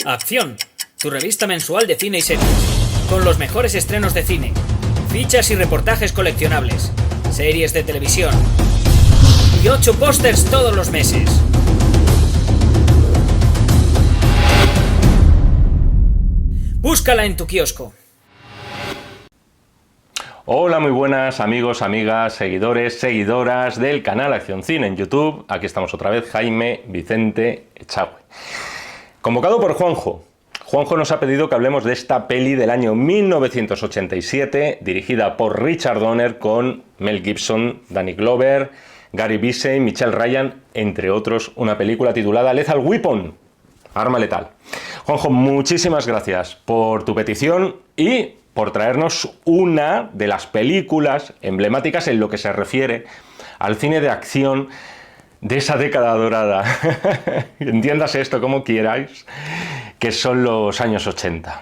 Acción, tu revista mensual de cine y series, con los mejores estrenos de cine, fichas y reportajes coleccionables, series de televisión y 8 pósters todos los meses. Búscala en tu kiosco. Hola, muy buenas amigos, amigas, seguidores, seguidoras del canal Acción Cine en YouTube. Aquí estamos otra vez, Jaime Vicente Echagüe. Convocado por Juanjo. Juanjo nos ha pedido que hablemos de esta peli del año 1987, dirigida por Richard Donner, con Mel Gibson, Danny Glover, Gary Busey, Michelle Ryan, entre otros, una película titulada Lethal Weapon, Arma Letal. Juanjo, muchísimas gracias por tu petición y por traernos una de las películas emblemáticas en lo que se refiere al cine de acción de esa década dorada. Entiéndase esto como quieráis, que son los años 80.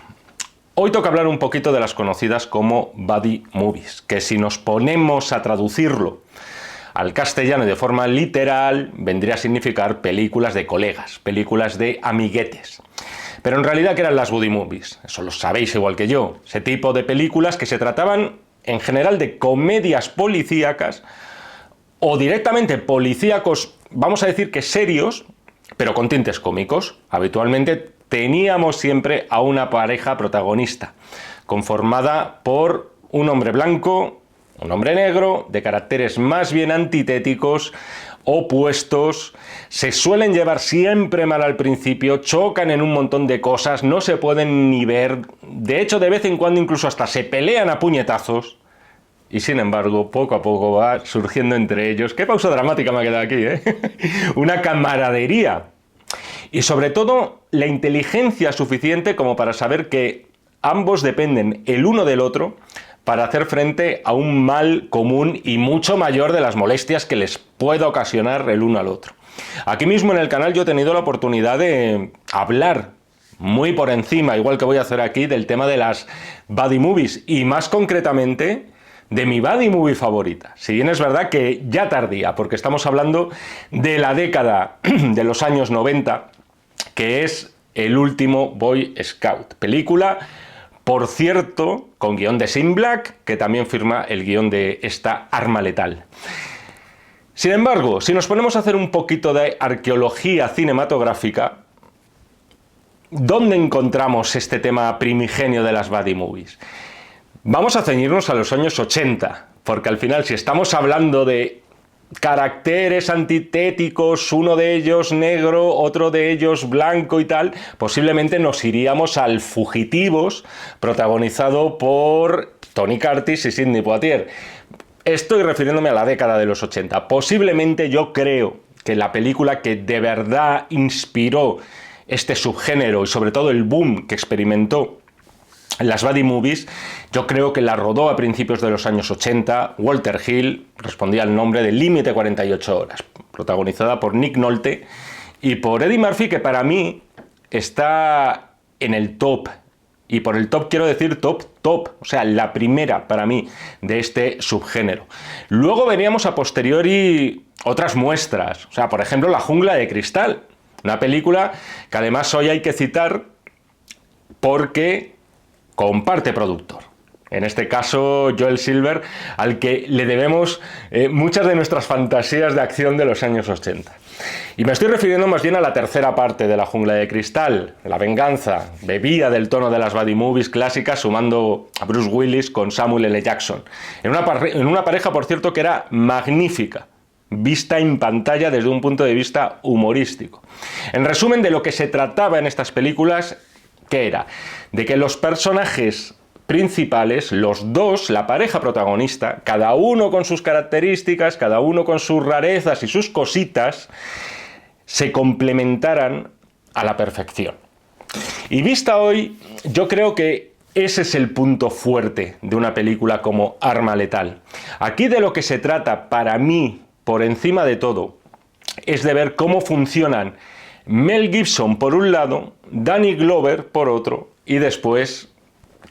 Hoy toca hablar un poquito de las conocidas como buddy movies, que si nos ponemos a traducirlo al castellano de forma literal, vendría a significar películas de colegas, películas de amiguetes. Pero en realidad, ¿qué eran las buddy movies? Eso lo sabéis igual que yo. Ese tipo de películas que se trataban en general de comedias policíacas o directamente policíacos, vamos a decir que serios, pero con tintes cómicos. Habitualmente teníamos siempre a una pareja protagonista, conformada por un hombre blanco, un hombre negro, de caracteres más bien antitéticos, opuestos, se suelen llevar siempre mal al principio, chocan en un montón de cosas, no se pueden ni ver, de hecho de vez en cuando incluso hasta se pelean a puñetazos, y sin embargo poco a poco va surgiendo entre ellos, qué pausa dramática me ha quedado aquí, una camaradería, y sobre todo la inteligencia suficiente como para saber que ambos dependen el uno del otro para hacer frente a un mal común y mucho mayor de las molestias que les pueda ocasionar el uno al otro. Aquí mismo en el canal yo he tenido la oportunidad de hablar muy por encima, igual que voy a hacer aquí, del tema de las buddy movies y más concretamente de mi buddy movie favorita. Si bien es verdad que ya tardía, porque estamos hablando de la década de los años 90, que es El último Boy Scout, película, por cierto, con guión de Shane Black, que también firma el guión de esta Arma Letal. Sin embargo, si nos ponemos a hacer un poquito de arqueología cinematográfica, ¿dónde encontramos este tema primigenio de las buddy movies? Vamos a ceñirnos a los años 80, porque al final si estamos hablando de caracteres antitéticos, uno de ellos negro, otro de ellos blanco y tal, posiblemente nos iríamos al Fugitivos, protagonizado por Tony Curtis y Sidney Poitier. Estoy refiriéndome a la década de los 80. Posiblemente yo creo que la película que de verdad inspiró este subgénero y sobre todo el boom que experimentó las buddy movies, yo creo que la rodó a principios de los años 80 Walter Hill, respondía al nombre de Límite 48 horas, protagonizada por Nick Nolte y por Eddie Murphy, que para mí está en el top, y por el top quiero decir top, o sea, la primera para mí de este subgénero. Luego veníamos a posteriori otras muestras, o sea, por ejemplo, La jungla de cristal, una película que además hoy hay que citar porque comparte productor. En este caso, Joel Silver, al que le debemos muchas de nuestras fantasías de acción de los años 80. Y me estoy refiriendo más bien a la tercera parte de La jungla de cristal, La venganza, bebía del tono de las buddy movies clásicas, sumando a Bruce Willis con Samuel L. Jackson. En una pareja, por cierto, que era magnífica, vista en pantalla desde un punto de vista humorístico. En resumen, de lo que se trataba en estas películas, ¿qué era? De que los personajes principales, los dos, la pareja protagonista, cada uno con sus características, cada uno con sus rarezas y sus cositas, se complementaran a la perfección. Y vista hoy, yo creo que ese es el punto fuerte de una película como Arma Letal. Aquí de lo que se trata, para mí, por encima de todo, es de ver cómo funcionan Mel Gibson por un lado, Danny Glover por otro, y después,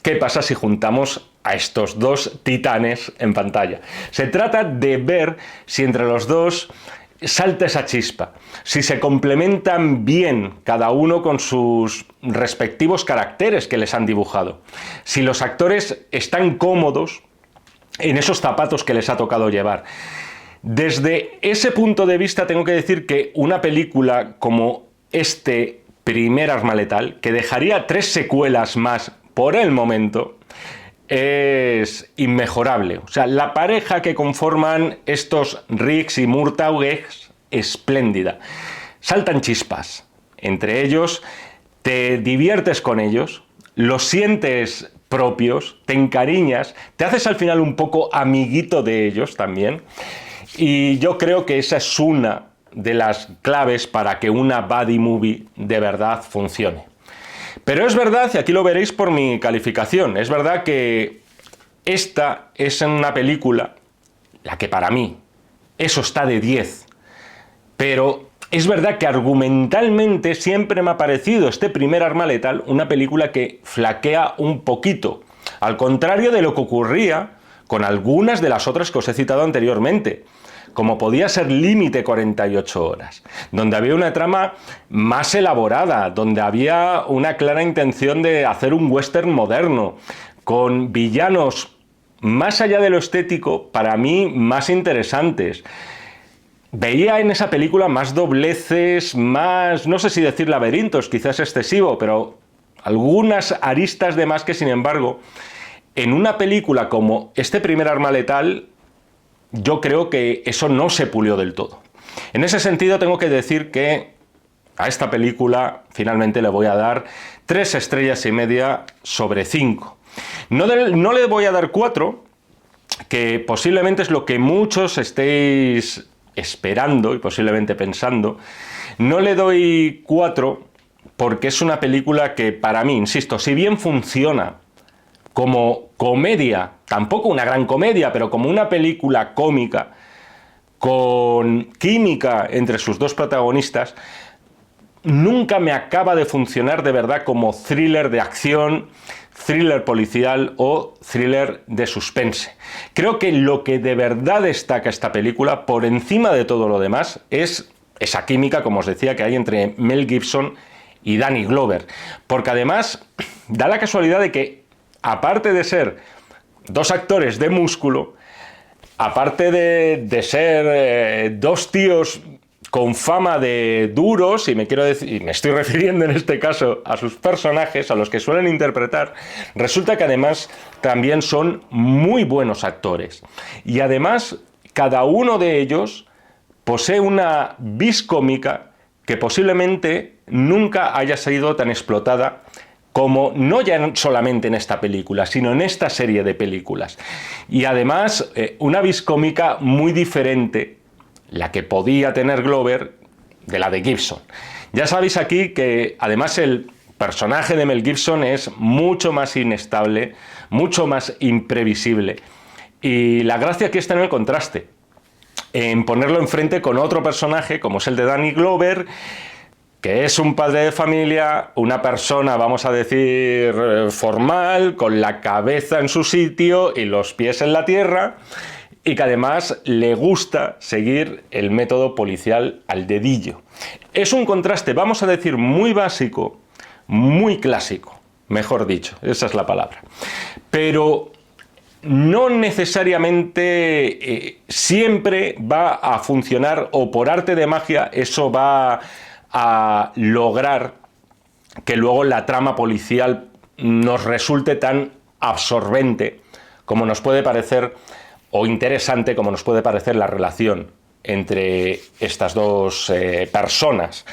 ¿qué pasa si juntamos a estos dos titanes en pantalla? Se trata de ver si entre los dos salta esa chispa, si se complementan bien cada uno con sus respectivos caracteres que les han dibujado, si los actores están cómodos en esos zapatos que les ha tocado llevar. Desde ese punto de vista tengo que decir que una película como este primer Arma Letal, que dejaría 3 secuelas más por el momento, es inmejorable. O sea, la pareja que conforman estos Riggs y Murtaugh es espléndida. Saltan chispas entre ellos, te diviertes con ellos, los sientes propios, te encariñas, te haces al final un poco amiguito de ellos también. Y yo creo que esa es una de las claves para que una buddy movie de verdad funcione. Pero es verdad, y aquí lo veréis por mi calificación, es verdad que esta es una película, la que para mí, eso está de 10. Pero es verdad que argumentalmente siempre me ha parecido este primer Arma Letal una película que flaquea un poquito, al contrario de lo que ocurría con algunas de las otras que os he citado anteriormente, como podía ser Límite 48 horas, donde había una trama más elaborada, donde había una clara intención de hacer un western moderno, con villanos más allá de lo estético, para mí más interesantes. Veía en esa película más dobleces, más, no sé si decir laberintos, quizás excesivo, pero algunas aristas de más que, sin embargo, en una película como este primer Arma Letal, yo creo que eso no se pulió del todo. En ese sentido tengo que decir que a esta película finalmente le voy a dar 3,5 estrellas sobre 5. No le voy a dar 4, que posiblemente es lo que muchos estéis esperando y posiblemente pensando. No le doy 4 porque es una película que para mí, insisto, si bien funciona como comedia, tampoco una gran comedia, pero como una película cómica, con química entre sus dos protagonistas, nunca me acaba de funcionar de verdad como thriller de acción, thriller policial o thriller de suspense. Creo que lo que de verdad destaca esta película, por encima de todo lo demás, es esa química, como os decía, que hay entre Mel Gibson y Danny Glover. Porque además da la casualidad de que, aparte de ser dos actores de músculo, aparte de ser dos tíos con fama de duros, y me estoy refiriendo en este caso a sus personajes, a los que suelen interpretar, resulta que además también son muy buenos actores. Y además, cada uno de ellos posee una vis cómica que posiblemente nunca haya sido tan explotada como no ya solamente en esta película, sino en esta serie de películas. Y además, una vis cómica muy diferente, la que podía tener Glover, de la de Gibson. Ya sabéis aquí que además el personaje de Mel Gibson es mucho más inestable, mucho más imprevisible. Y la gracia aquí está en el contraste, en ponerlo enfrente con otro personaje, como es el de Danny Glover, que es un padre de familia, una persona, vamos a decir, formal, con la cabeza en su sitio y los pies en la tierra, y que además le gusta seguir el método policial al dedillo. Es un contraste, vamos a decir, muy básico, muy clásico, mejor dicho, esa es la palabra. Pero no necesariamente siempre va a funcionar, o por arte de magia eso va a lograr que luego la trama policial nos resulte tan absorbente como nos puede parecer, o interesante como nos puede parecer la relación entre estas dos personas.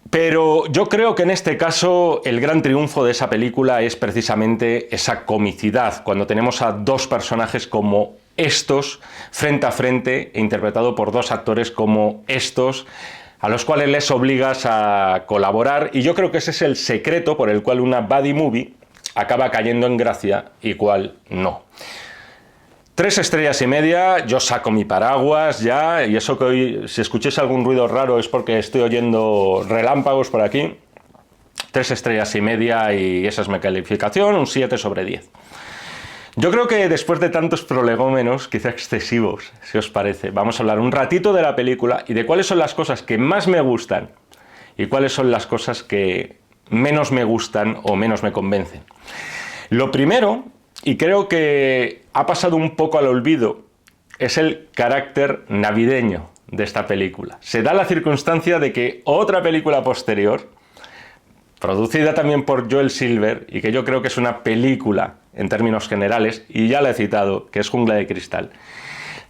Pero yo creo que en este caso el gran triunfo de esa película es precisamente esa comicidad, cuando tenemos a dos personajes como estos frente a frente e interpretado por dos actores como estos, a los cuales les obligas a colaborar, y yo creo que ese es el secreto por el cual una buddy movie acaba cayendo en gracia y cuál no. 3,5 estrellas, yo saco mi paraguas ya, y eso que hoy, si escuchéis algún ruido raro es porque estoy oyendo relámpagos por aquí. 3,5 estrellas y esa es mi calificación, un 7 sobre 10. Yo creo que después de tantos prolegómenos, quizá excesivos, si os parece, vamos a hablar un ratito de la película y de cuáles son las cosas que más me gustan y cuáles son las cosas que menos me gustan o menos me convencen. Lo primero, y creo que ha pasado un poco al olvido, es el carácter navideño de esta película. Se da la circunstancia de que otra película posterior, producida también por Joel Silver, y que yo creo que es una película en términos generales, y ya la he citado, que es Jungla de Cristal,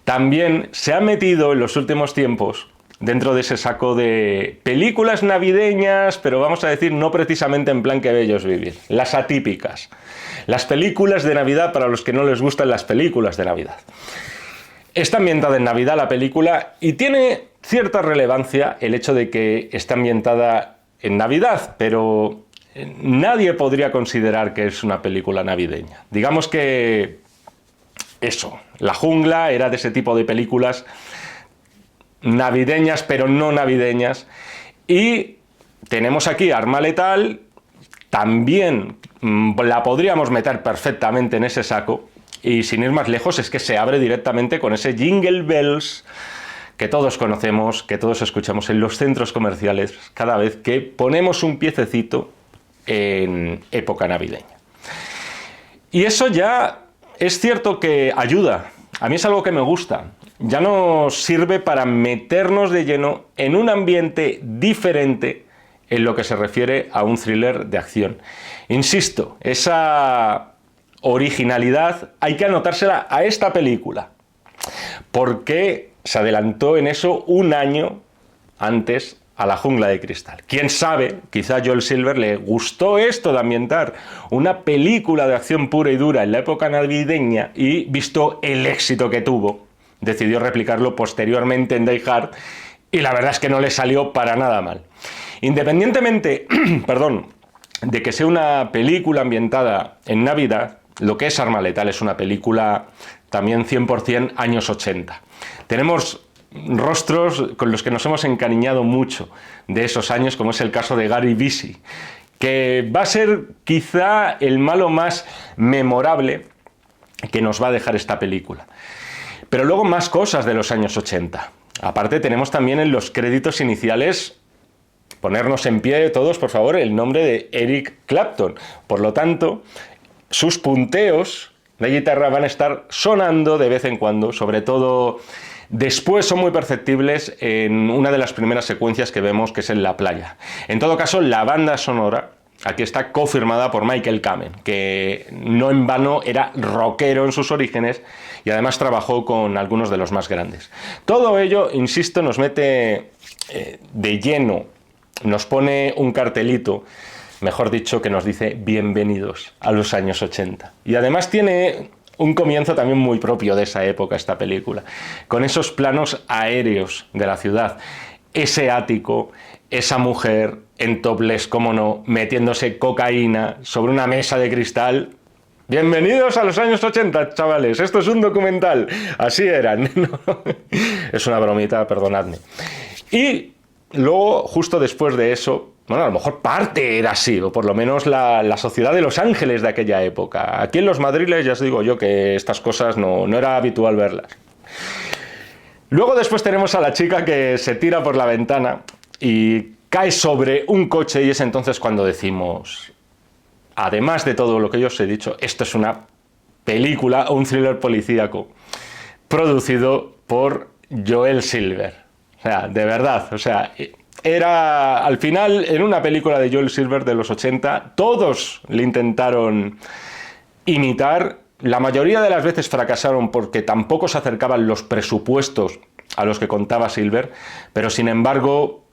también se ha metido en los últimos tiempos dentro de ese saco de películas navideñas, pero vamos a decir no precisamente en plan que bello es vivir, las atípicas, las películas de Navidad para los que no les gustan las películas de Navidad. Está ambientada en Navidad la película y tiene cierta relevancia el hecho de que está ambientada en Navidad, pero nadie podría considerar que es una película navideña. Digamos que eso, La Jungla era de ese tipo de películas navideñas pero no navideñas, y tenemos aquí Arma Letal, también la podríamos meter perfectamente en ese saco, y sin ir más lejos es que se abre directamente con ese Jingle Bells que todos conocemos, que todos escuchamos en los centros comerciales cada vez que ponemos un piececito en época navideña. Y eso ya es cierto que ayuda, a mí es algo que me gusta. Ya nos sirve para meternos de lleno en un ambiente diferente en lo que se refiere a un thriller de acción. Insisto, esa originalidad hay que anotársela a esta película, porque se adelantó en eso un año antes a La Jungla de Cristal. Quién sabe, quizá a Joel Silver le gustó esto de ambientar una película de acción pura y dura en la época navideña y, visto el éxito que tuvo, decidió replicarlo posteriormente en Die Hard, y la verdad es que no le salió para nada mal. Independientemente, perdón, de que sea una película ambientada en Navidad, lo que es Arma Letal es una película también 100% años 80. Tenemos rostros con los que nos hemos encariñado mucho de esos años, como es el caso de Gary Busey, que va a ser quizá el malo más memorable que nos va a dejar esta película. Pero luego más cosas de los años 80. Aparte tenemos también en los créditos iniciales, ponernos en pie todos, por favor, el nombre de Eric Clapton. Por lo tanto, sus punteos de guitarra van a estar sonando de vez en cuando, sobre todo después son muy perceptibles en una de las primeras secuencias que vemos, que es en la playa. En todo caso, la banda sonora aquí está confirmada por Michael Kamen, que no en vano era rockero en sus orígenes y además trabajó con algunos de los más grandes. Todo ello, insisto, nos mete de lleno, nos pone un cartelito, mejor dicho, que nos dice bienvenidos a los años 80. Y además tiene un comienzo también muy propio de esa época esta película, con esos planos aéreos de la ciudad, ese ático, esa mujer en topless, cómo no, metiéndose cocaína sobre una mesa de cristal. Bienvenidos a los años 80, chavales, esto es un documental, así eran. Es una bromita, perdonadme. Y luego, justo después de eso, bueno, a lo mejor parte era así, o por lo menos la sociedad de Los Ángeles de aquella época. Aquí en los madriles ya os digo yo que estas cosas no era habitual verlas. Luego después tenemos a la chica que se tira por la ventana y cae sobre un coche, y es entonces cuando decimos, además de todo lo que yo os he dicho, esto es una película o un thriller policíaco producido por Joel Silver. O sea, de verdad, o sea, era al final en una película de Joel Silver de los 80, todos le intentaron imitar, la mayoría de las veces fracasaron porque tampoco se acercaban los presupuestos a los que contaba Silver, pero sin embargo,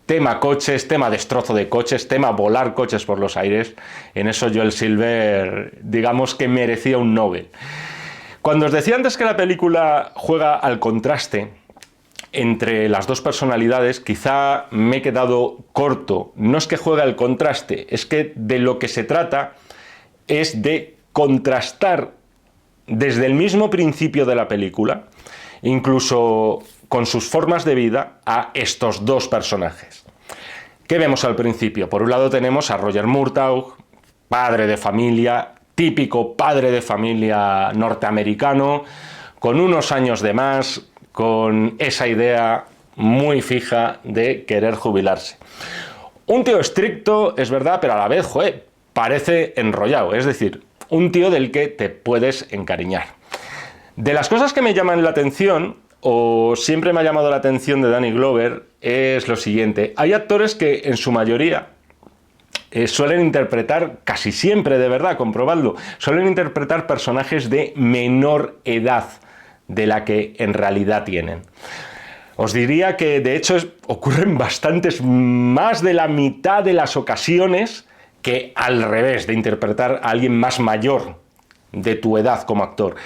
tema coches, tema destrozo de coches, tema volar coches por los aires, en eso Joel Silver, digamos que merecía un Nobel. Cuando os decía antes que la película juega al contraste entre las dos personalidades, quizá me he quedado corto. No es que juegue al contraste, es que de lo que se trata es de contrastar desde el mismo principio de la película, incluso con sus formas de vida, a estos dos personajes. ¿Qué vemos al principio? Por un lado tenemos a Roger Murtaugh, padre de familia, típico padre de familia norteamericano, con unos años de más, con esa idea muy fija de querer jubilarse. Un tío estricto, es verdad, pero a la vez, joder, parece enrollado, es decir, un tío del que te puedes encariñar. De las cosas que me llaman la atención, o siempre me ha llamado la atención de Danny Glover, es lo siguiente. Hay actores que en su mayoría suelen interpretar, casi siempre de verdad, comprobadlo, suelen interpretar personajes de menor edad de la que en realidad tienen. Os diría que de hecho ocurren bastantes, más de la mitad de las ocasiones, que al revés, de interpretar a alguien más mayor de tu edad como actor.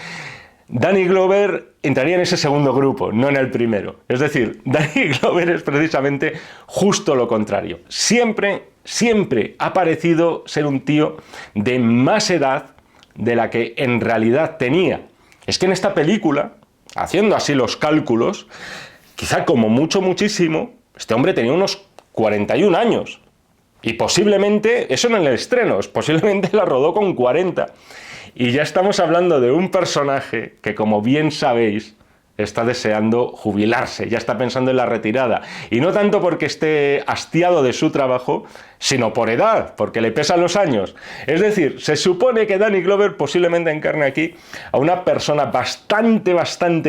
Danny Glover entraría en ese segundo grupo, no en el primero. Es decir, Danny Glover es precisamente justo lo contrario. Siempre ha parecido ser un tío de más edad de la que en realidad tenía. Es que en esta película, haciendo así los cálculos, quizá como muchísimo, este hombre tenía unos 41 años. Y posiblemente, eso no en el estreno, posiblemente la rodó con 40. Y ya estamos hablando de un personaje que, como bien sabéis, está deseando jubilarse, ya está pensando en la retirada. Y no tanto porque esté hastiado de su trabajo, sino por edad, porque le pesan los años. Es decir, se supone que Danny Glover posiblemente encarne aquí a una persona bastante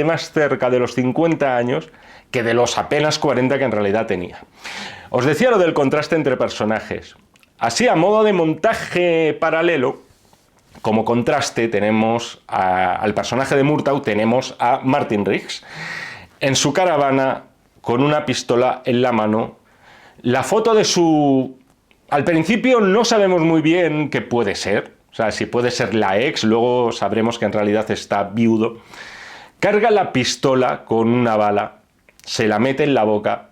más cerca de los 50 años que de los apenas 40 que en realidad tenía. Os decía lo del contraste entre personajes. Así, a modo de montaje paralelo, como contraste tenemos al personaje de Murtaugh, tenemos a Martin Riggs en su caravana con una pistola en la mano. La foto de su... Al principio no sabemos muy bien qué puede ser, o sea, si puede ser la ex, luego sabremos que en realidad está viudo. Carga la pistola con una bala, se la mete en la boca.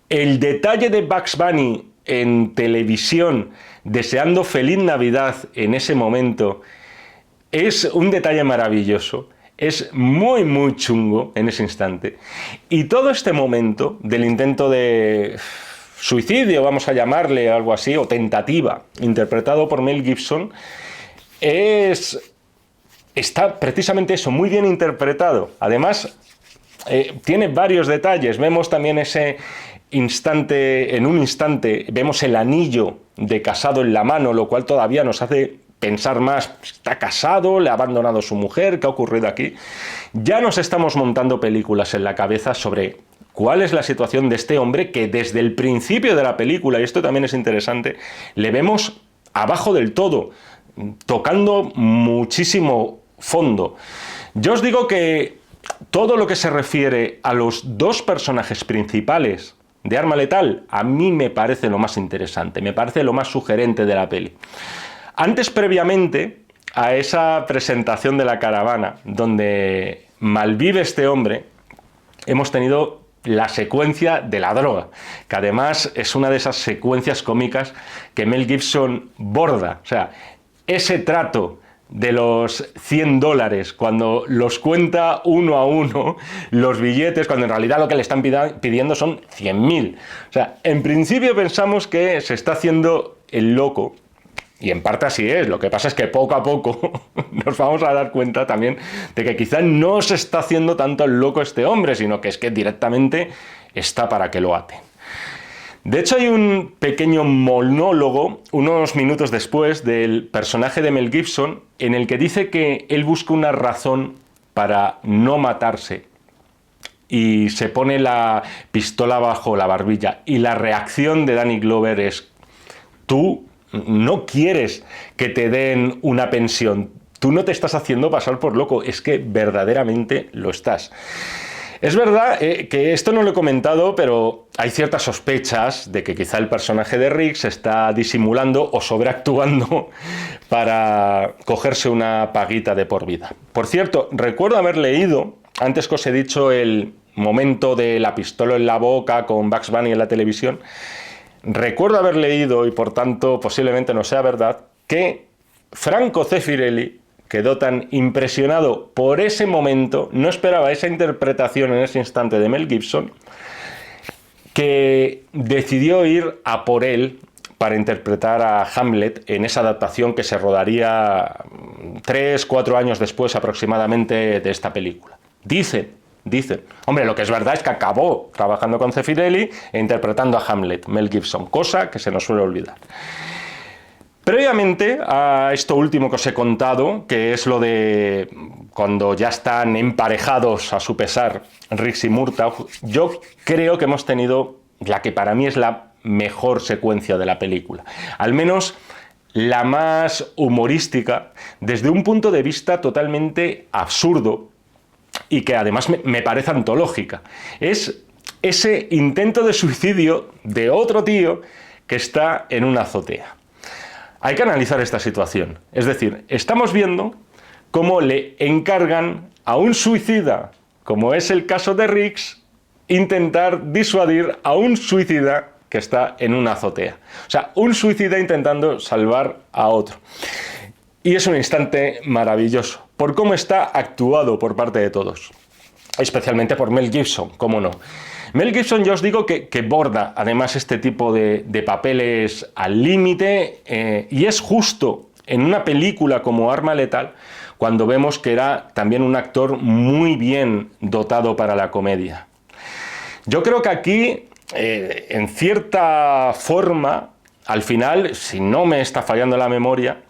El detalle de Bugs Bunny en televisión deseando feliz Navidad en ese momento es un detalle maravilloso, es muy chungo en ese instante. Y todo este momento del intento de suicidio, vamos a llamarle algo así, o tentativa, interpretado por Mel Gibson, está precisamente eso, muy bien interpretado. Además, tiene varios detalles. Vemos también ese instante, en un instante, vemos el anillo de casado en la mano, lo cual todavía nos hace pensar más, está casado, le ha abandonado su mujer, ¿qué ha ocurrido aquí? Ya nos estamos montando películas en la cabeza sobre cuál es la situación de este hombre que desde el principio de la película, y esto también es interesante, le vemos abajo del todo, tocando muchísimo fondo. Yo os digo que todo lo que se refiere a los dos personajes principales de Arma Letal, a mí me parece lo más interesante, me parece lo más sugerente de la peli. Antes, previamente a esa presentación de la caravana, donde malvive este hombre, hemos tenido la secuencia de la droga, que además es una de esas secuencias cómicas que Mel Gibson borda. O sea, ese trato de los $100, cuando los cuenta uno a uno los billetes, cuando en realidad lo que le están pidiendo son 100.000. O sea, en principio pensamos que se está haciendo el loco, y en parte así es. Lo que pasa es que poco a poco nos vamos a dar cuenta también de que quizá no se está haciendo tanto el loco este hombre, sino que es que directamente está para que lo aten. De hecho, hay un pequeño monólogo, unos minutos después, del personaje de Mel Gibson, en el que dice que él busca una razón para no matarse y se pone la pistola bajo la barbilla. Y la reacción de Danny Glover es: tú no quieres que te den una pensión, tú no te estás haciendo pasar por loco, es que verdaderamente lo estás. Es verdad que esto no lo he comentado, pero hay ciertas sospechas de que quizá el personaje de Riggs está disimulando o sobreactuando para cogerse una paguita de por vida. Por cierto, recuerdo haber leído, antes que os he dicho el momento de la pistola en la boca con Bugs Bunny en la televisión, recuerdo haber leído, y por tanto posiblemente no sea verdad, que Franco Zeffirelli quedó tan impresionado por ese momento, no esperaba esa interpretación en ese instante de Mel Gibson, que decidió ir a por él para interpretar a Hamlet en esa adaptación que se rodaría 3-4 años después aproximadamente de esta película. Dicen. Hombre, lo que es verdad es que acabó trabajando con Zeffirelli e interpretando a Hamlet, Mel Gibson, cosa que se nos suele olvidar. Previamente a esto último que os he contado, que es lo de cuando ya están emparejados a su pesar Riggs y Murtaugh, yo creo que hemos tenido la que para mí es la mejor secuencia de la película. Al menos la más humorística, desde un punto de vista totalmente absurdo y que además me parece antológica. Es ese intento de suicidio de otro tío que está en una azotea. Hay que analizar esta situación. Es decir, estamos viendo cómo le encargan a un suicida, como es el caso de Riggs, intentar disuadir a un suicida que está en una azotea. O sea, un suicida intentando salvar a otro. Y es un instante maravilloso, por cómo está actuado por parte de todos. Especialmente por Mel Gibson, cómo no. Mel Gibson, yo os digo que borda además este tipo de papeles al límite, y es justo en una película como Arma Letal cuando vemos que era también un actor muy bien dotado para la comedia. Yo creo que aquí, en cierta forma, al final, si no me está fallando la memoria,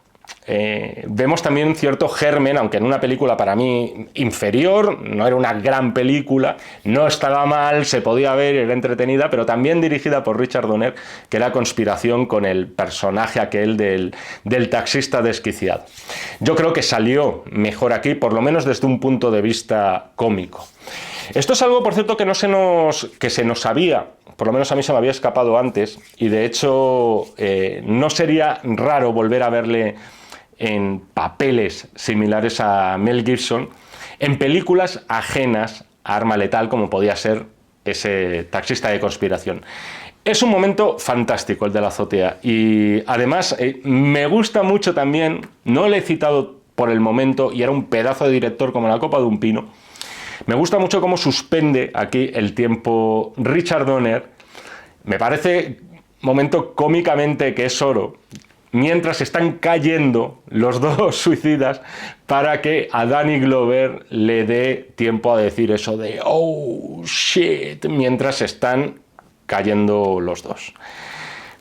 vemos también un cierto germen, aunque en una película para mí inferior, no era una gran película, no estaba mal, se podía ver, era entretenida, pero también dirigida por Richard Donner, que era Conspiración, con el personaje aquel del taxista desquiciado. Yo creo que salió mejor aquí, por lo menos desde un punto de vista cómico. Esto es algo, por cierto, que se nos había, por lo menos a mí se me había escapado antes, y de hecho no sería raro volver a verle en papeles similares a Mel Gibson, en películas ajenas a Arma Letal, como podía ser ese taxista de Conspiración. Es un momento fantástico el de la azotea, y además me gusta mucho también, no le he citado por el momento, y era un pedazo de director como la copa de un pino, me gusta mucho cómo suspende aquí el tiempo Richard Donner. Me parece momento cómicamente que es oro, mientras están cayendo los dos suicidas, para que a Danny Glover le dé tiempo a decir eso de "oh shit", mientras están cayendo los dos.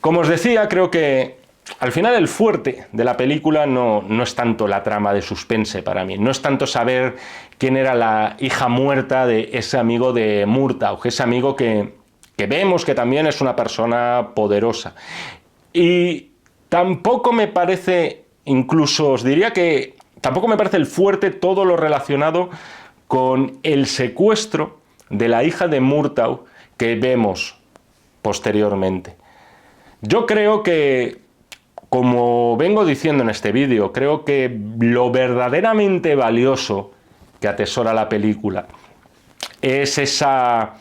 Como os decía, creo que al final el fuerte de la película no es tanto la trama de suspense para mí, no es tanto saber quién era la hija muerta de ese amigo de Murtaugh, ese amigo que vemos que también es una persona poderosa. Y tampoco me parece, incluso os diría que tampoco me parece el fuerte todo lo relacionado con el secuestro de la hija de Murtaugh que vemos posteriormente. Yo creo que, como vengo diciendo en este vídeo, creo que lo verdaderamente valioso que atesora la película es esa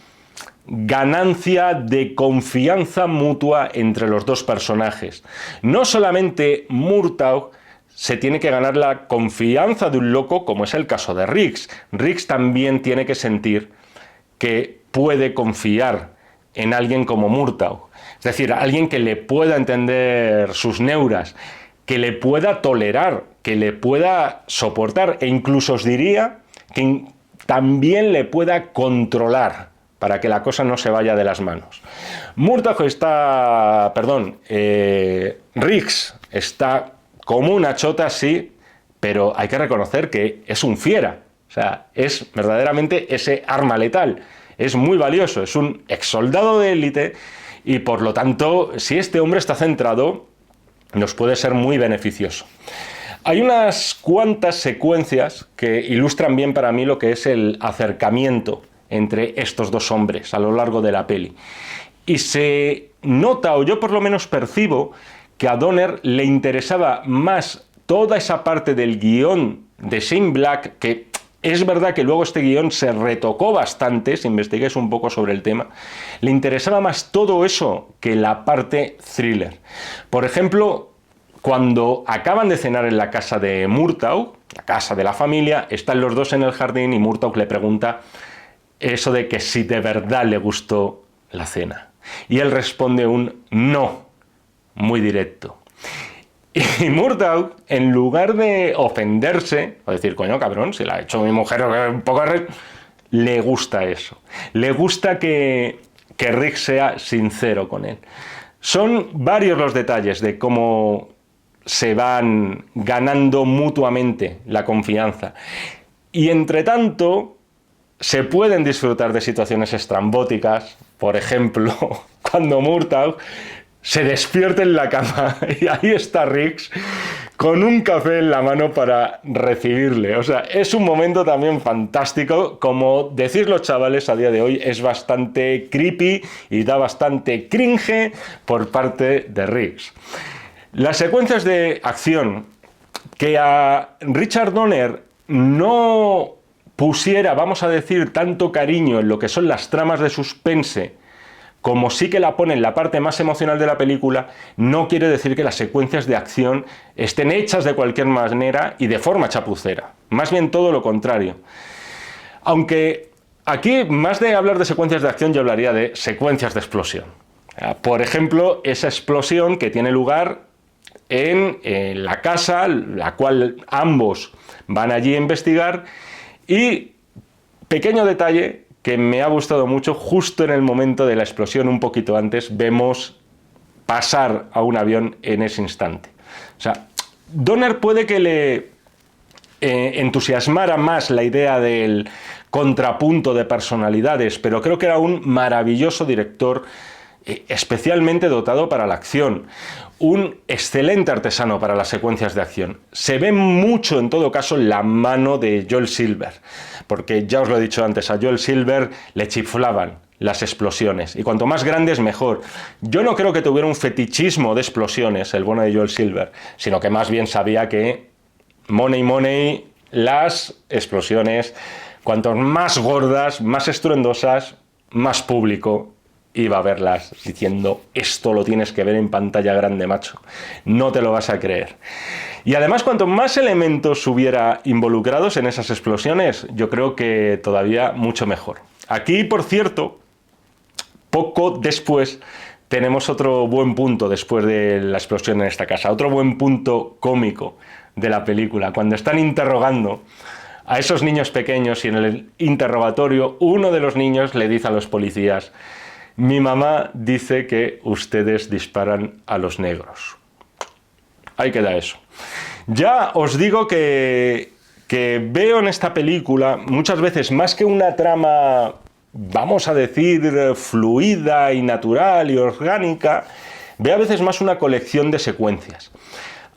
ganancia de confianza mutua entre los dos personajes. No solamente Murtaugh se tiene que ganar la confianza de un loco, como es el caso de Riggs. Riggs también tiene que sentir que puede confiar en alguien como Murtaugh. Es decir, alguien que le pueda entender sus neuras, que le pueda tolerar, que le pueda soportar, e incluso os diría que también le pueda controlar, para que la cosa no se vaya de las manos. Riggs está como una chota, sí, pero hay que reconocer que es un fiera. O sea, es verdaderamente ese arma letal. Es muy valioso, es un exsoldado de élite, y por lo tanto, si este hombre está centrado, nos puede ser muy beneficioso. Hay unas cuantas secuencias que ilustran bien para mí lo que es el acercamiento entre estos dos hombres a lo largo de la peli. Y se nota, o yo por lo menos percibo, que a Donner le interesaba más toda esa parte del guión de Shane Black, que es verdad que luego este guión se retocó bastante, si investiguéis un poco sobre el tema, le interesaba más todo eso que la parte thriller. Por ejemplo, cuando acaban de cenar en la casa de Murtaugh, la casa de la familia, están los dos en el jardín y Murtaugh le pregunta eso de que si de verdad le gustó la cena. Y él responde un no. muy directo. Y Murtaugh, en lugar de ofenderse, o decir, coño, cabrón, si la ha hecho mi mujer, un poco le gusta eso. Le gusta que Riggs sea sincero con él. Son varios los detalles de cómo se van ganando mutuamente la confianza. Y entre tanto, se pueden disfrutar de situaciones estrambóticas. Por ejemplo, cuando Murtaugh se despierta en la cama y ahí está Riggs con un café en la mano para recibirle. O sea, es un momento también fantástico. Como decís los chavales a día de hoy, es bastante creepy y da bastante cringe por parte de Riggs. Las secuencias de acción que a Richard Donner no pusiera, vamos a decir, tanto cariño en lo que son las tramas de suspense, como sí que la pone en la parte más emocional de la película, no quiere decir que las secuencias de acción estén hechas de cualquier manera y de forma chapucera. Más bien todo lo contrario. Aunque aquí, más de hablar de secuencias de acción, yo hablaría de secuencias de explosión. Por ejemplo, esa explosión que tiene lugar en la casa, la cual ambos van allí a investigar, y pequeño detalle que me ha gustado mucho, justo en el momento de la explosión, un poquito antes, vemos pasar a un avión en ese instante. O sea, Donner puede que le entusiasmara más la idea del contrapunto de personalidades, pero creo que era un maravilloso director, especialmente dotado para la acción, un excelente artesano para las secuencias de acción. Se ve mucho, en todo caso, la mano de Joel Silver, porque ya os lo he dicho antes, a Joel Silver le chiflaban las explosiones, y cuanto más grandes mejor. Yo no creo que tuviera un fetichismo de explosiones el bueno de Joel Silver, sino que más bien sabía que money, las explosiones, cuanto más gordas, más estruendosas, más público iba a verlas diciendo, esto lo tienes que ver en pantalla grande, macho, no te lo vas a creer. Y además, cuanto más elementos hubiera involucrados en esas explosiones, yo creo que todavía mucho mejor. Aquí, por cierto, poco después tenemos otro buen punto después de la explosión en esta casa, otro buen punto cómico de la película, cuando están interrogando a esos niños pequeños y en el interrogatorio uno de los niños le dice a los policías, mi mamá dice que ustedes disparan a los negros. Ahí queda eso. Ya os digo que veo en esta película muchas veces más que una trama, vamos a decir, fluida y natural y orgánica, veo a veces más una colección de secuencias.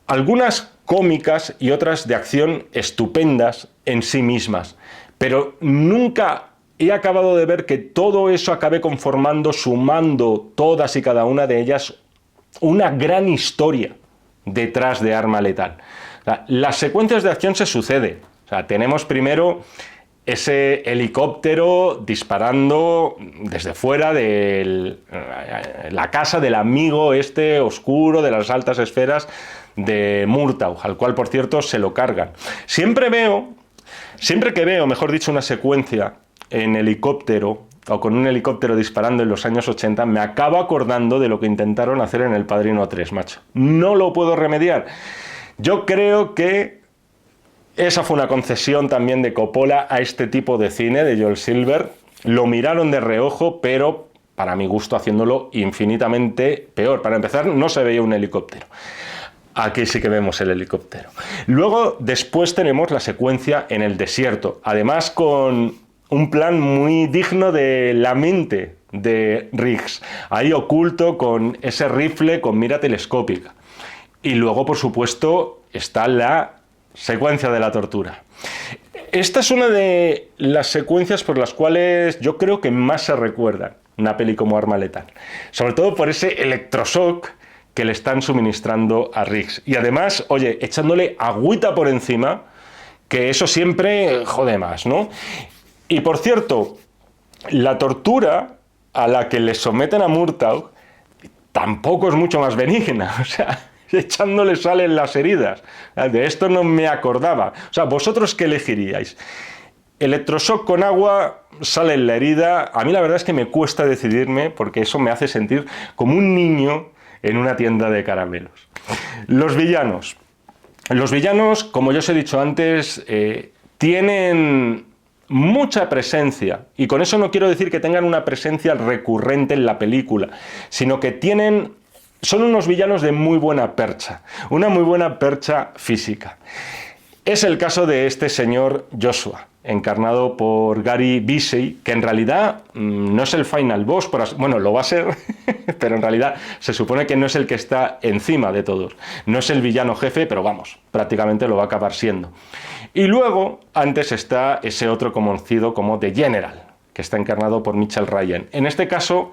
Algunas cómicas y otras de acción estupendas en sí mismas, pero nunca he acabado de ver que todo eso acabe conformando, sumando todas y cada una de ellas, una gran historia detrás de Arma Letal. O sea, las secuencias de acción se suceden. O sea, tenemos primero ese helicóptero disparando desde fuera de la casa del amigo este oscuro de las altas esferas de Murtaugh, al cual, por cierto, se lo cargan. Siempre que veo, mejor dicho, una secuencia en helicóptero o con un helicóptero disparando en los años 80, me acabo acordando de lo que intentaron hacer en El Padrino 3, macho. No lo puedo remediar. Yo creo que esa fue una concesión también de Coppola a este tipo de cine, de Joel Silver. Lo miraron de reojo, pero para mi gusto haciéndolo infinitamente peor. Para empezar, no se veía un helicóptero. Aquí sí que vemos el helicóptero. Luego, después tenemos la secuencia en el desierto. Además, con un plan muy digno de la mente de Riggs. Ahí oculto con ese rifle con mira telescópica. Y luego, por supuesto, está la secuencia de la tortura. Esta es una de las secuencias por las cuales yo creo que más se recuerda una peli como Arma Letal. Sobre todo por ese electroshock que le están suministrando a Riggs. Y además, oye, echándole agüita por encima, que eso siempre jode más, ¿no? Y por cierto, la tortura a la que le someten a Murtaugh tampoco es mucho más benigna. O sea, echándole sal en las heridas. De esto no me acordaba. O sea, ¿vosotros qué elegiríais? Electroshock con agua, sal en la herida. A mí la verdad es que me cuesta decidirme porque eso me hace sentir como un niño en una tienda de caramelos. Los villanos. Los villanos, como ya os he dicho antes, tienen mucha presencia, y con eso no quiero decir que tengan una presencia recurrente en la película, sino que son unos villanos de muy buena percha, una muy buena percha física. Es el caso de este señor Joshua, encarnado por Gary Busey, que en realidad no es el final boss, bueno, lo va a ser, pero en realidad se supone que no es el que está encima de todos. No es el villano jefe, pero vamos, prácticamente lo va a acabar siendo. Y luego, antes está ese otro conocido como The General, que está encarnado por Michael Ryan. En este caso,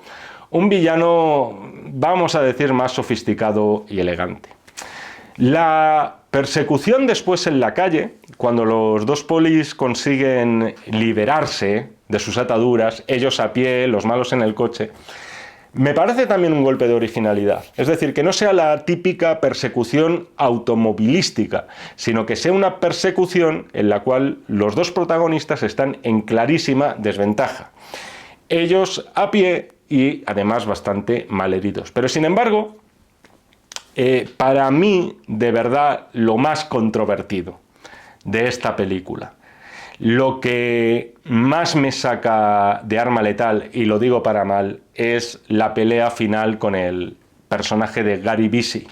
un villano, vamos a decir, más sofisticado y elegante. La persecución después en la calle, cuando los dos polis consiguen liberarse de sus ataduras, ellos a pie, los malos en el coche, me parece también un golpe de originalidad. Es decir, que no sea la típica persecución automovilística, sino que sea una persecución en la cual los dos protagonistas están en clarísima desventaja. Ellos a pie y además bastante malheridos. Pero sin embargo, para mí, de verdad, lo más controvertido de esta película, lo que más me saca de Arma Letal, y lo digo para mal, es la pelea final con el personaje de Gary Busey,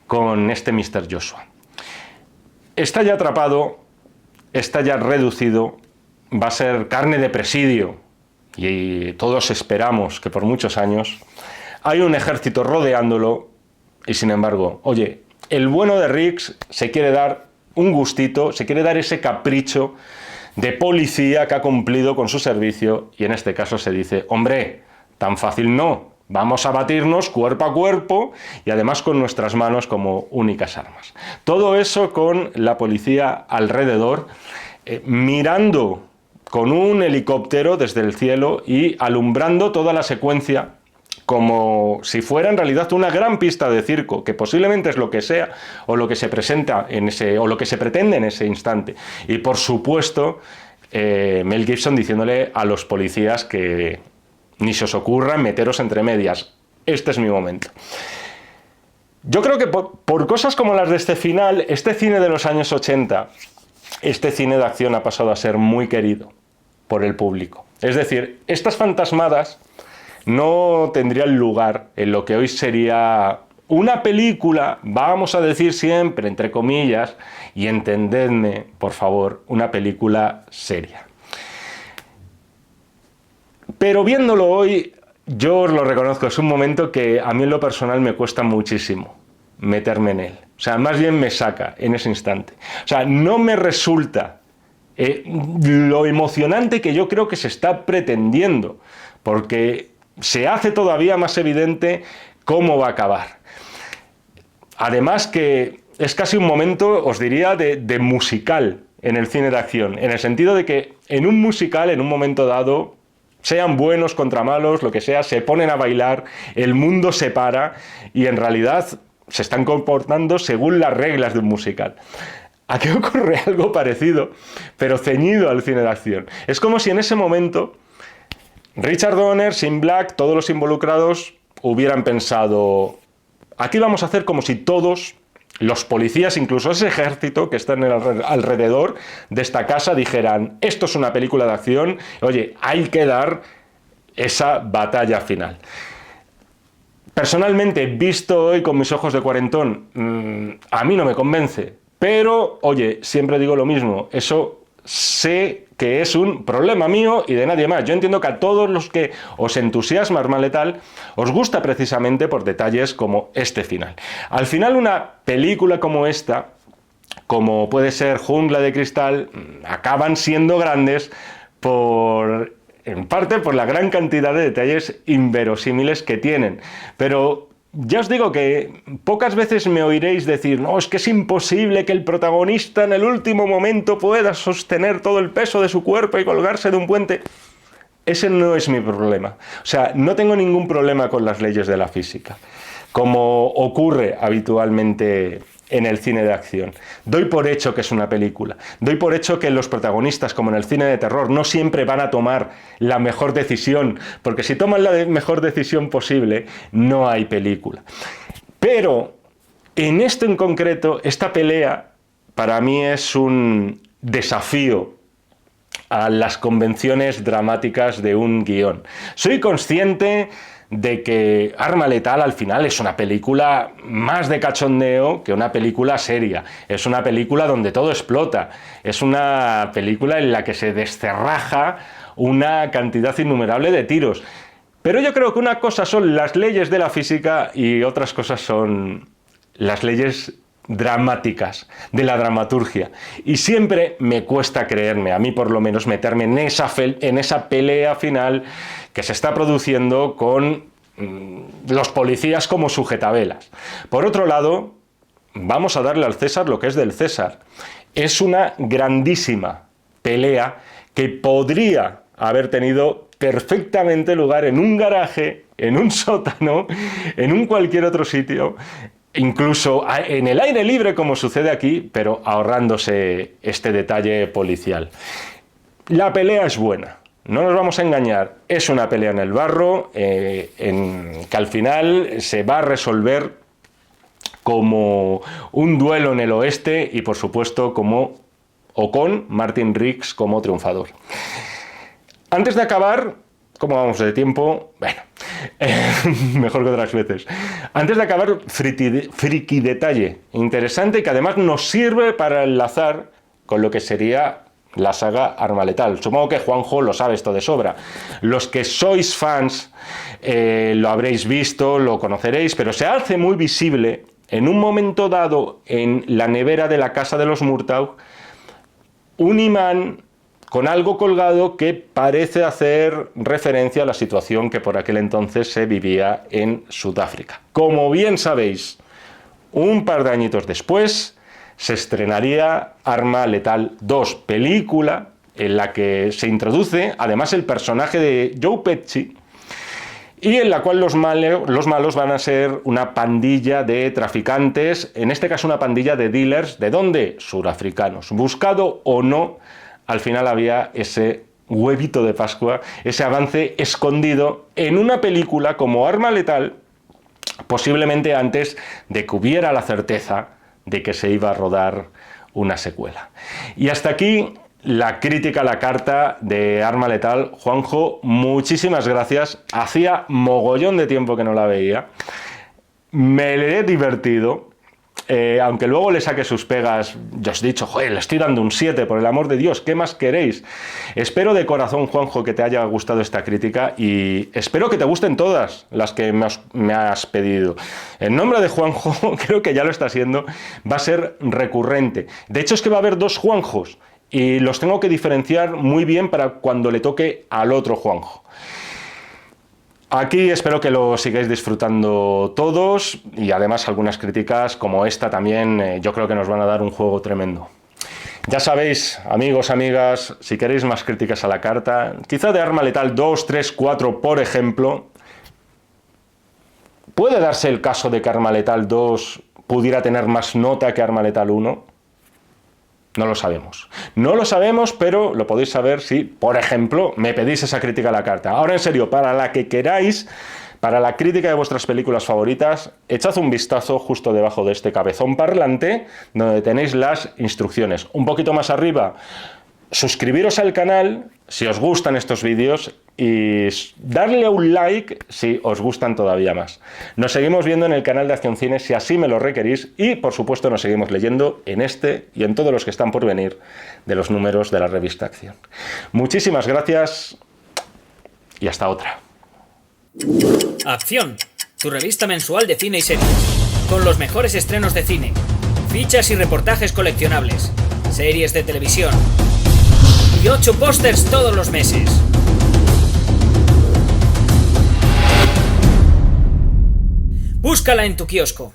con este Mr. Joshua. Está ya atrapado, está ya reducido, va a ser carne de presidio, y todos esperamos que por muchos años. Hay un ejército rodeándolo, y sin embargo, oye, el bueno de Riggs se quiere dar un gustito, se quiere dar ese capricho de policía que ha cumplido con su servicio, y en este caso se dice, hombre, tan fácil no, vamos a batirnos cuerpo a cuerpo y además con nuestras manos como únicas armas. Todo eso con la policía alrededor, mirando con un helicóptero desde el cielo y alumbrando toda la secuencia como si fuera en realidad una gran pista de circo, que posiblemente es lo que sea, o lo que se presenta o lo que se pretende en ese instante. Y por supuesto, Mel Gibson diciéndole a los policías que ni se os ocurra meteros entre medias. Este es mi momento. Yo creo que por cosas como las de este final, este cine de los años 80, este cine de acción ha pasado a ser muy querido por el público. Es decir, estas fantasmadas no tendrían lugar en lo que hoy sería una película, vamos a decir siempre, entre comillas, y entendedme, por favor, una película seria. Pero viéndolo hoy, yo os lo reconozco, es un momento que a mí en lo personal me cuesta muchísimo meterme en él. O sea, más bien me saca en ese instante. O sea, no me resulta lo emocionante que yo creo que se está pretendiendo, porque se hace todavía más evidente cómo va a acabar. Además que es casi un momento, os diría, de musical en el cine de acción, en el sentido de que en un musical, en un momento dado, sean buenos contra malos, lo que sea, se ponen a bailar, el mundo se para y en realidad se están comportando según las reglas de un musical. Aquí ocurre algo parecido, pero ceñido al cine de acción. Es como si en ese momento Richard Donner, Shane Black, todos los involucrados hubieran pensado, aquí vamos a hacer como si todos los policías, incluso ese ejército que está alrededor de esta casa, dijeran, esto es una película de acción, oye, hay que dar esa batalla final. Personalmente, visto hoy con mis ojos de cuarentón, a mí no me convence, pero, oye, siempre digo lo mismo, eso sé que es un problema mío y de nadie más. Yo entiendo que a todos los que os entusiasma Arma Letal os gusta precisamente por detalles como este final. Al final, una película como esta, como puede ser Jungla de Cristal, acaban siendo grandes en parte por la gran cantidad de detalles inverosímiles que tienen. Pero ya os digo que pocas veces me oiréis decir, no, es que es imposible que el protagonista en el último momento pueda sostener todo el peso de su cuerpo y colgarse de un puente. Ese no es mi problema. O sea, no tengo ningún problema con las leyes de la física. como ocurre habitualmente en el cine de acción. Doy por hecho que es una película. Doy por hecho que los protagonistas, como en el cine de terror, no siempre van a tomar la mejor decisión, porque si toman la mejor decisión posible, no hay película. Pero en esto en concreto, esta pelea para mí es un desafío a las convenciones dramáticas de un guión. Soy consciente de que Arma Letal al final es una película más de cachondeo que una película seria. Es una película donde todo explota. Es una película en la que se descerraja una cantidad innumerable de tiros. Pero yo creo que una cosa son las leyes de la física y otras cosas son las leyes dramáticas de la dramaturgia, y siempre me cuesta creerme, a mí por lo menos, meterme en esa pelea final que se está produciendo con los policías como sujetabelas. Por otro lado, vamos a darle al César lo que es del César. Es una grandísima pelea que podría haber tenido perfectamente lugar en un garaje, en un sótano, en un cualquier otro sitio, incluso en el aire libre, como sucede aquí, pero ahorrándose este detalle policial. La pelea es buena, no nos vamos a engañar, es una pelea en el barro, que al final se va a resolver como un duelo en el oeste y, por supuesto, con Martin Riggs como triunfador. Antes de acabar, ¿cómo vamos de tiempo? Bueno, mejor que otras veces. Antes de acabar, friki detalle interesante que además nos sirve para enlazar con lo que sería la saga Arma Letal. Supongo que Juanjo lo sabe esto de sobra. Los que sois fans lo habréis visto, lo conoceréis, pero se hace muy visible en un momento dado en la nevera de la casa de los Murtaugh un imán con algo colgado que parece hacer referencia a la situación que por aquel entonces se vivía en Sudáfrica. Como bien sabéis, un par de añitos después se estrenaría Arma Letal 2, película en la que se introduce además el personaje de Joe Pesci y en la cual los malos van a ser una pandilla de traficantes, en este caso una pandilla de dealers, ¿de dónde? Surafricanos. Buscado o no, al final había ese huevito de Pascua, ese avance escondido en una película como Arma Letal, posiblemente antes de que hubiera la certeza de que se iba a rodar una secuela. Y hasta aquí la crítica a la carta de Arma Letal. Juanjo, muchísimas gracias. Hacía mogollón de tiempo que no la veía. Me le he divertido. Aunque luego le saque sus pegas, ya os he dicho, joder, le estoy dando un 7, por el amor de Dios, ¿qué más queréis? Espero de corazón, Juanjo, que te haya gustado esta crítica y espero que te gusten todas las que me has pedido. En nombre de Juanjo, creo que ya lo está siendo, va a ser recurrente. De hecho, es que va a haber dos Juanjos y los tengo que diferenciar muy bien para cuando le toque al otro Juanjo. Aquí espero que lo sigáis disfrutando todos y además algunas críticas como esta también yo creo que nos van a dar un juego tremendo. Ya sabéis, amigos, amigas, si queréis más críticas a la carta, quizá de Arma Letal 2, 3, 4, por ejemplo, ¿puede darse el caso de que Arma Letal 2 pudiera tener más nota que Arma Letal 1? No lo sabemos. No lo sabemos, pero lo podéis saber si, por ejemplo, me pedís esa crítica a la carta. Ahora, en serio, para la que queráis, para la crítica de vuestras películas favoritas, echad un vistazo justo debajo de este cabezón parlante, donde tenéis las instrucciones. Un poquito más arriba, suscribiros al canal si os gustan estos vídeos y darle un like si os gustan todavía más. Nos seguimos viendo en el canal de Acción Cine si así me lo requerís y, por supuesto, nos seguimos leyendo en este y en todos los que están por venir de los números de la revista Acción. Muchísimas gracias y hasta otra. Acción, tu revista mensual de cine y series, con los mejores estrenos de cine, fichas y reportajes coleccionables, series de televisión y 8 pósters todos los meses. Búscala en tu kiosco.